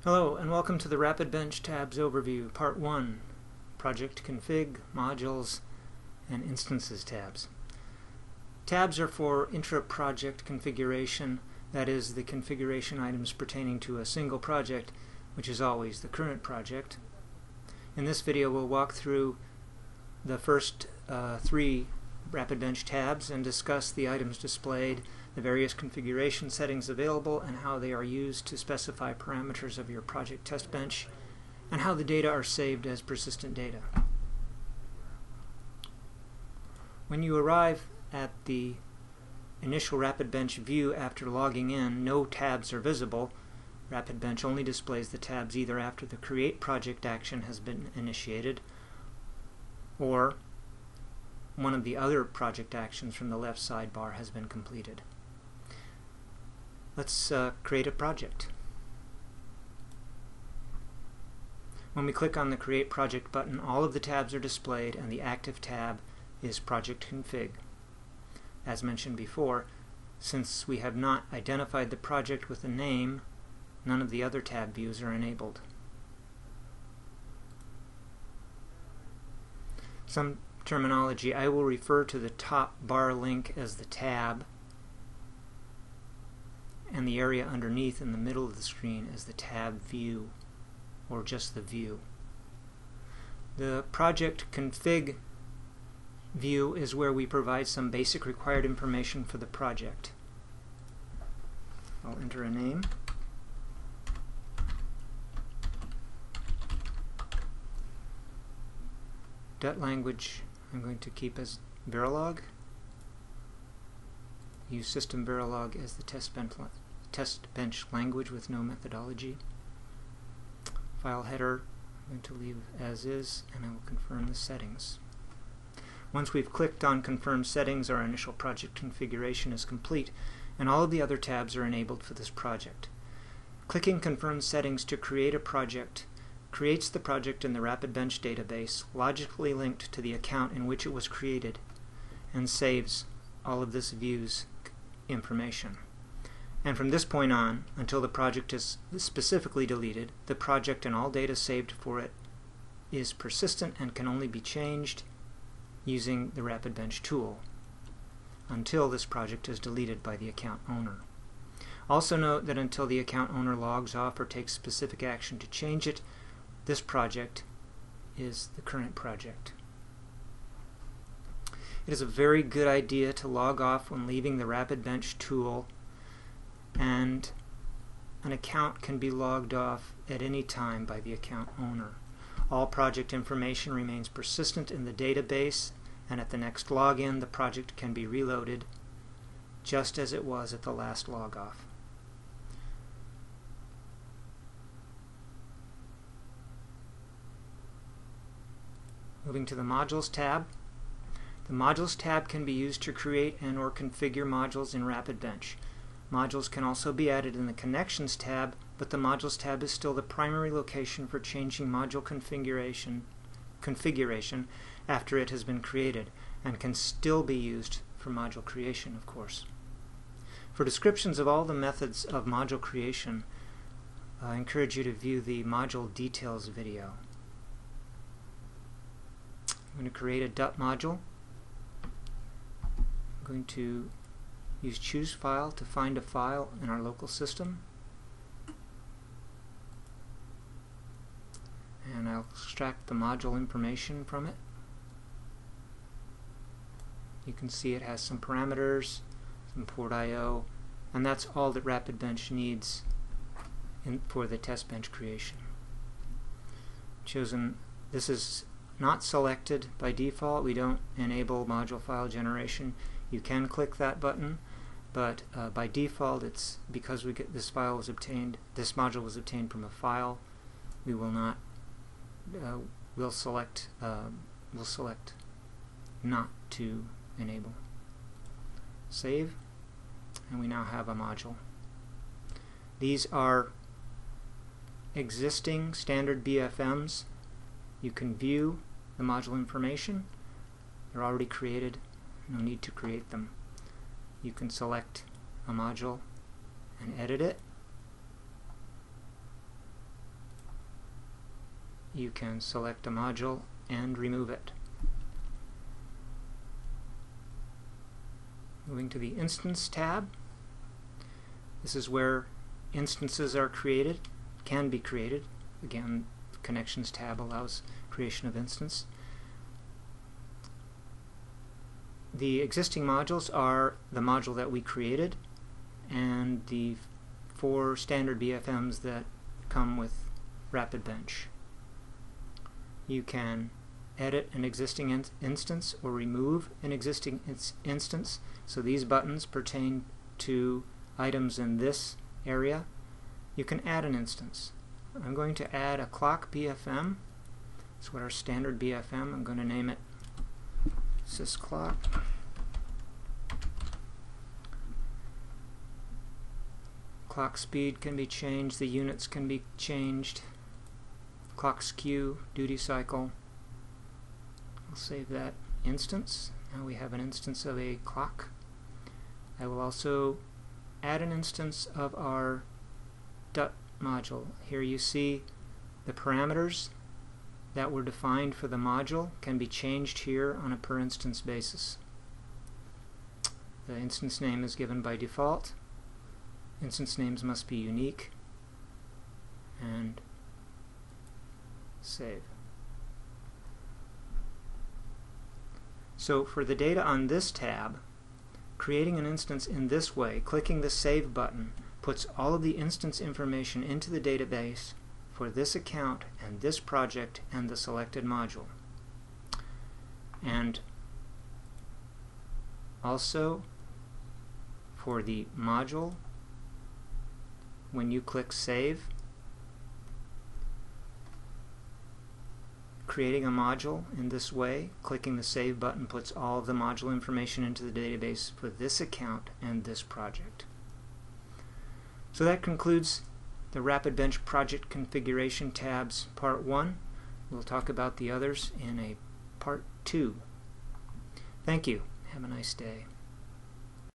Hello and welcome to the Rapidbench Tabs Overview, Part 1, Project Config, Modules, and Instances tabs. Tabs are for intra-project configuration, that is, the configuration items pertaining to a single project, which is always the current project. In this video we'll walk through the first three Rapidbench tabs and discuss the items displayed, the various configuration settings available, and how they are used to specify parameters of your project test bench, and how the data are saved as persistent data. When you arrive at the initial Rapidbench view after logging in, no tabs are visible. Rapidbench only displays the tabs either after the Create Project action has been initiated or one of the other project actions from the left sidebar has been completed. Let's create a project. When we click on the Create Project button, all of the tabs are displayed and the active tab is Project Config. As mentioned before, since we have not identified the project with a name, none of the other tab views are enabled. Some terminology: I will refer to the top bar link as the tab and the area underneath in the middle of the screen as the tab view, or just the view. The project config view is where we provide some basic required information for the project. I'll enter a name. .language I'm going to keep as Verilog. Use System Verilog as the test bench language with no methodology. File header I'm going to leave as is, and I will confirm the settings. Once we've clicked on Confirm Settings, our initial project configuration is complete, and all of the other tabs are enabled for this project. Clicking Confirm Settings to create a project creates the project in the Rapidbench database, logically linked to the account in which it was created, and saves all of this view's information. And from this point on, until the project is specifically deleted, the project and all data saved for it is persistent and can only be changed using the Rapidbench tool until this project is deleted by the account owner. Also note that until the account owner logs off or takes specific action to change it, this project is the current project. It is a very good idea to log off when leaving the Rapidbench tool, and an account can be logged off at any time by the account owner. All project information remains persistent in the database, and at the next login the project can be reloaded just as it was at the last log off. Moving to the Modules tab. The Modules tab can be used to create and or configure modules in Rapidbench. Modules can also be added in the Connections tab, but the Modules tab is still the primary location for changing module configuration after it has been created, and can still be used for module creation, of course. For descriptions of all the methods of module creation, I encourage you to view the Module Details video. I'm going to create a .module. I'm going to use Choose File to find a file in our local system, and I'll extract the module information from it. You can see it has some parameters, some port I/O, and that's all that Rapidbench needs for the test bench creation. This is not selected by default. We don't enable module file generation. You can click that button, but by default, it's because this module was obtained from a file. We will not. We'll select not to enable. Save, and we now have a module. These are existing standard BFMs. You can view the module information. They're already created. No need to create them. You can select a module and edit it. you can select a module and remove it. Moving to the Instance tab. This is where instances are created, can be created. Again, the Connections tab allows creation of instance. The existing modules are the module that we created and the 4 standard BFMs that come with Rapidbench. You can edit an existing instance or remove an existing instance. So these buttons pertain to items in this area. You can add an instance. I'm going to add a clock BFM. That's what our standard BFM. I'm going to name it sysclock. Clock speed can be changed, the units can be changed, clock skew, duty cycle. I'll save that instance. Now we have an instance of a clock. I will also add an instance of our DUT module. Here you see the parameters that were defined for the module can be changed here on a per instance basis. The instance name is given by default. Instance names must be unique, and save. So for the data on this tab, creating an instance in this way, clicking the Save button, puts all of the instance information into the database for this account and this project and the selected module. And also for the module, when you click Save, creating a module in this way, clicking the Save button puts all of the module information into the database for this account and this project. So that concludes the Rapidbench Project Configuration tabs Part 1. We'll talk about the others in a Part 2. Thank you. Have a nice day.